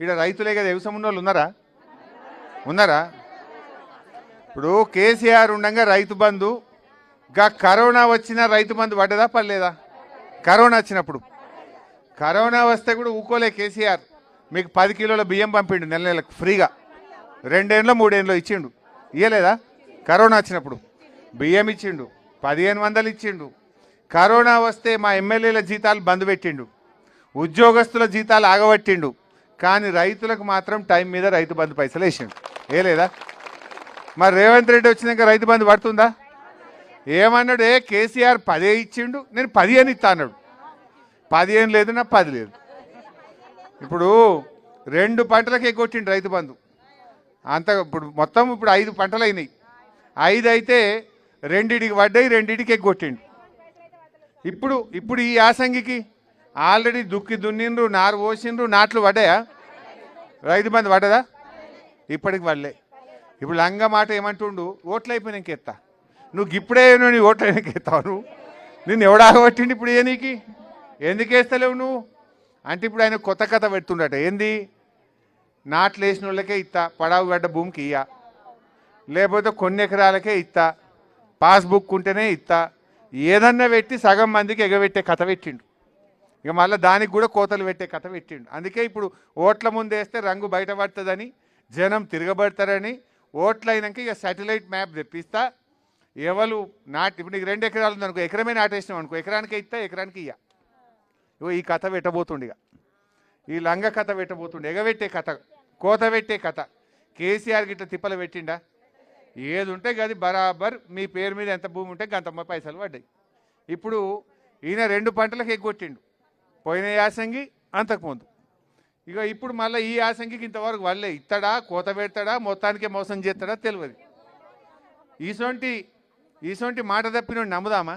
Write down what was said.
ఇక్కడ రైతులే కదా వ్యవసాయం ఉన్న వాళ్ళు ఉన్నారా? ఇప్పుడు కేసీఆర్ ఉండగా రైతు బంధు గా కరోనా వచ్చినా రైతు బంధు పడ్డదా పడలేదా? కరోనా వచ్చినప్పుడు కరోనా వస్తే కూడా ఊకోలే కేసీఆర్. మీకు 10 కిలోల బియ్యం పంపిండు నెల నెలకు ఫ్రీగా, 2 ఏళ్ళలో 3 ఏళ్ళలో ఇచ్చిండు. ఇయ్యలేదా? కరోనా వచ్చినప్పుడు బియ్యం ఇచ్చిండు, 1500 ఇచ్చిండు. కరోనా వస్తే మా ఎమ్మెల్యేల జీతాలు బంద్ పెట్టిండు, ఉద్యోగస్తుల జీతాలు ఆగబట్టిండు. కానీ రైతులకు మాత్రం టైం మీద రైతు బంధు పైసలు వేసిండు. లేదా? మరి రేవంత్ రెడ్డి వచ్చినాక రైతు బంధు పడుతుందా? ఏమన్నాడు? కేసీఆర్ 10 ఇచ్చిండు, నేను 15 ఇస్తా అన్నాడు. 15 లేదు, నా 10 లేదు. ఇప్పుడు 2 పంటలకు ఎగ్గొట్టిండు రైతు బంధు. ఇప్పుడు మొత్తం 5 పంటలు అయినాయి. 5 అయితే 2టికి పడ్డాయి, 2టికి ఎగ్గొట్టిండు. ఇప్పుడు ఈ యాసంగికి ఆల్రెడీ దుక్కి దున్నిండ్రు, నారు పోసిండ్రు, నాట్లు పడ్డాయా? రైతు బంధు పడ్డదా? ఇప్పటికి పడలే. ఇప్పుడు లంగ మాట ఏమంటుండు? ఓట్లు అయిపోయినాక ఎత్తా. నువ్వు ఇప్పుడే నీ ఓట్లు అయినాక ఎత్తావు. నువ్వు నిన్ను ఎవడాగబట్టిండి ఇప్పుడు నీకు? ఎందుకు వేస్తలేవు నువ్వు అంటే ఇప్పుడు ఆయన కొత్త కథ పెడుతుండట. ఏంది? నాట్లు వేసిన వాళ్ళకే ఇస్తా, పడావు గడ్డ భూమికి ఇయ్యా, లేకపోతే కొన్ని ఎకరాలకే ఇస్తా, పాస్బుక్ ఉంటేనే ఇస్తా, ఏదన్నా పెట్టి సగం మందికి ఎగబెట్టే కథ పెట్టిండు. ఇక మళ్ళీ దానికి కూడా కోతలు పెట్టే కథ పెట్టిండు. అందుకే ఇప్పుడు ఓట్ల ముందు వేస్తే రంగు బయటపడుతుందని, జనం తిరగబడతారని, ఓట్లు అయినాక ఇక శాటిలైట్ మ్యాప్ తెప్పిస్తా. ఎవరు ఇప్పుడు నీకు 2 ఎకరాలు ఉందనుకో, ఎకరమే నాటేసినాం అనుకో, ఎకరానికే ఇస్తా, ఎకరానికి ఇయ్య. ఇగో ఈ కథ పెట్టబోతుండిగా, ఈ లంగ కథ పెట్టబోతుండే, ఎగబెట్టే కథ, కోత పెట్టే కథ. కేసీఆర్కి ఇట్లా తిప్పలు పెట్టిండా? ఏది ఉంటే గది బరాబర్ మీ పేరు మీద ఎంత భూమి ఉంటే గంతమ్మ పైసలు పడ్డాయి. ఇప్పుడు ఈయన 2 పంటలకు ఎగ్గొట్టిండు, పోయిన యాసంగి అంతకుముందు. ఇక ఇప్పుడు మళ్ళీ ఈ యాసంగికి ఇంతవరకు వాళ్ళే ఇస్తాడా, కోత పెడతాడా, మొత్తానికే మోసం చేస్తాడా తెలియదు. ఈసొంటి మాట తప్పినోడు నమ్ముదామా?